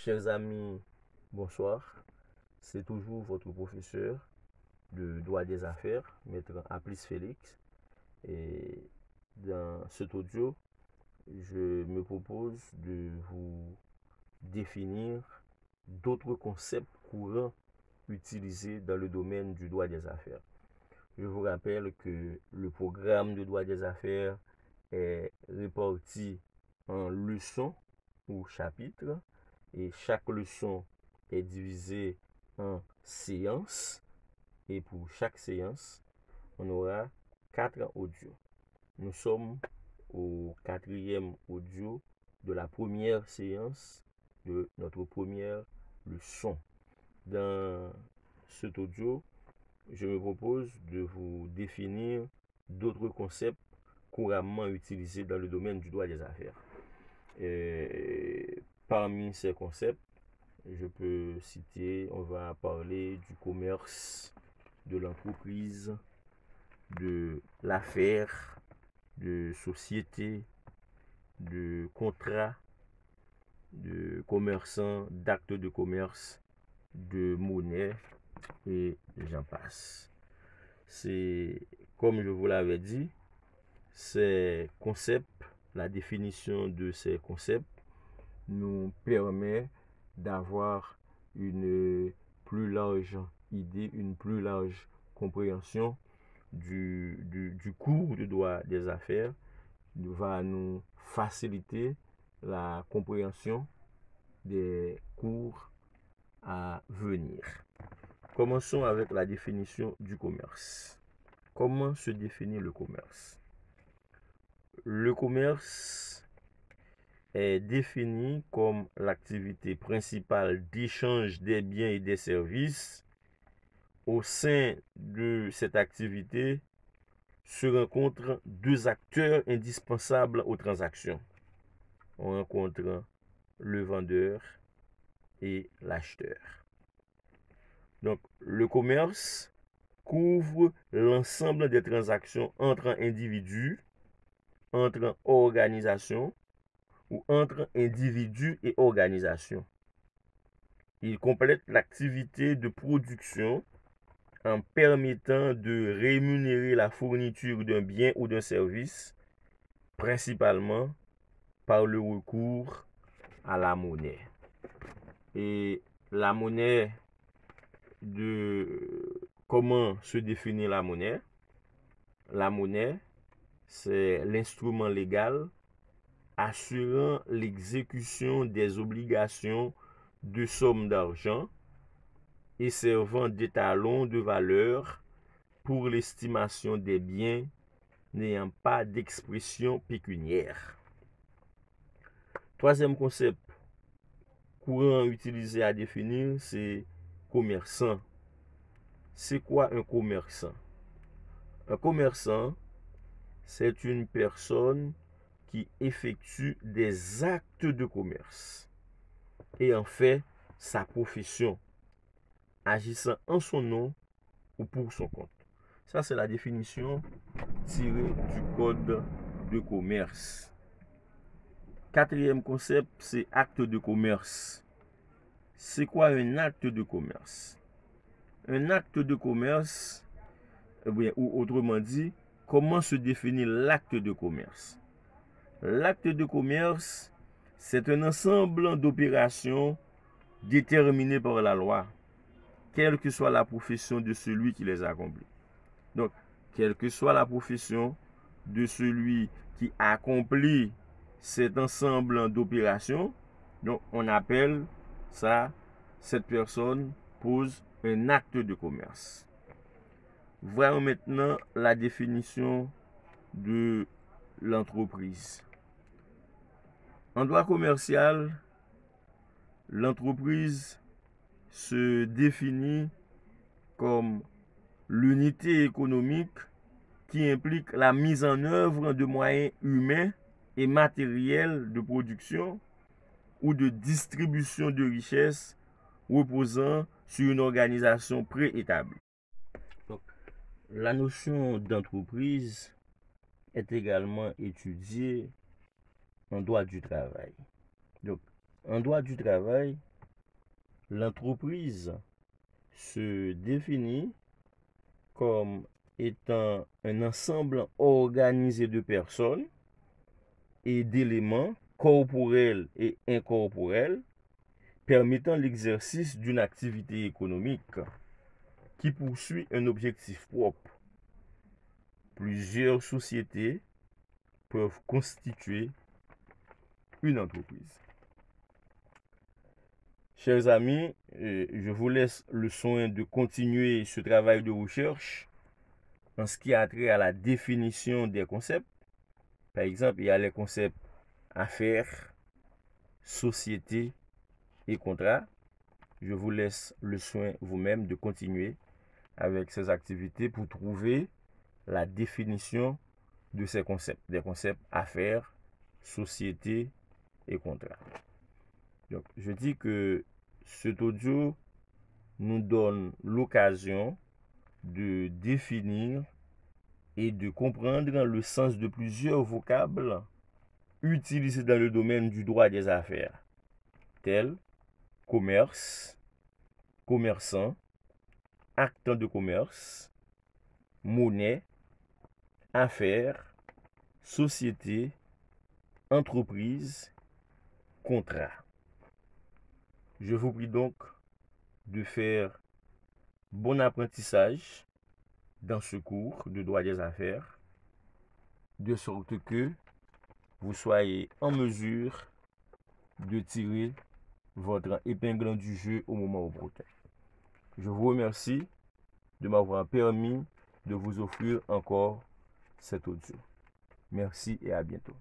Chers amis, bonsoir. C'est toujours votre professeur de droit des affaires, maître Aplis Félix. Et dans cet audio, je me propose de vous définir d'autres concepts courants utilisés dans le domaine du droit des affaires. Je vous rappelle que le programme de droit des affaires est réparti en leçons ou chapitres et chaque leçon est divisée en séances et pour chaque séance, on aura 4 audios. Nous sommes au 4e audio de la première séance de notre première leçon. Dans cet audio, je me propose de vous définir d'autres concepts couramment utilisés dans le domaine du droit des affaires. Et parmi ces concepts, je peux citer, on va parler du commerce, de l'entreprise, de l'affaire, de société, de contrat, de commerçant, d'actes de commerce, de monnaie, et j'en passe. C'est, comme je vous l'avais dit, ces concepts, la définition de ces concepts nous permet d'avoir une plus large idée, une plus large compréhension du cours de droit des affaires, va nous faciliter la compréhension des cours à venir. Commençons avec la définition du commerce. Comment se définit le commerce? Le commerce est défini comme l'activité principale d'échange des biens et des services. Au sein de cette activité se rencontrent deux acteurs indispensables aux transactions. On rencontre le vendeur et l'acheteur. Donc, le commerce couvre l'ensemble des transactions entre individus, entre organisations ou entre individus et organisations. Il complète l'activité de production en permettant de rémunérer la fourniture d'un bien ou d'un service, principalement par le recours à la monnaie. Et la monnaie, comment se définit la monnaie? La monnaie, c'est l'instrument légal assurant l'exécution des obligations de sommes d'argent et servant d'étalon de valeur pour l'estimation des biens n'ayant pas d'expression pécuniaire. Troisième concept courant utilisé à définir, c'est commerçant. C'est quoi un commerçant? Un commerçant, c'est une personne qui effectue des actes de commerce et en fait sa profession, agissant en son nom ou pour son compte. Ça, c'est la définition tirée du code de commerce. Quatrième concept, c'est acte de commerce. C'est quoi un acte de commerce? Un acte de commerce, ou autrement dit, comment se définit l'acte de commerce? L'acte de commerce, c'est un ensemble d'opérations déterminées par la loi, quelle que soit la profession de celui qui les accomplit. Donc, quelle que soit la profession de celui qui accomplit cet ensemble d'opérations, donc on appelle ça, cette personne pose un acte de commerce. Voyons maintenant la définition de l'entreprise. En droit commercial, l'entreprise se définit comme l'unité économique qui implique la mise en œuvre de moyens humains et matériels de production ou de distribution de richesses reposant sur une organisation préétablie. Donc, la notion d'entreprise est également étudiée en droit du travail. Donc, en droit du travail, L'entreprise se définit comme étant un ensemble organisé de personnes et d'éléments corporels et incorporels permettant l'exercice d'une activité économique qui poursuit un objectif propre. Plusieurs sociétés peuvent constituer une entreprise. Chers amis, je vous laisse le soin de continuer ce travail de recherche en ce qui a trait à la définition des concepts. Par exemple, il y a les concepts affaires, société et contrat. Je vous laisse le soin vous-même de continuer avec ces activités pour trouver la définition de ces concepts, des concepts affaires, société et contrat. Donc, je dis que cet audio nous donne l'occasion de définir et de comprendre le sens de plusieurs vocables utilisés dans le domaine du droit des affaires, tels commerce, commerçant, acte de commerce, monnaie, affaires, société, entreprise, contrat. Je vous prie donc de faire bon apprentissage dans ce cours de droit des affaires, de sorte que vous soyez en mesure de tirer votre épingle du jeu au moment opportun. Je vous remercie de m'avoir permis de vous offrir encore cet audio. Merci et à bientôt.